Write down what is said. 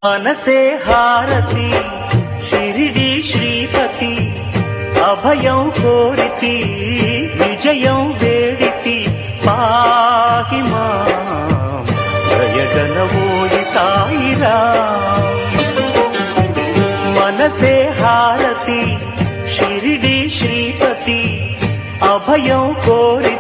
మనసే హారతి షిరిడి శ్రీపతి అభయం కోరితి విజయం వేడితి పాహి మాం దయగనవోయి సాయిరాం మనసే హారతి షిరిడి శ్రీపతి అభయం కోరితి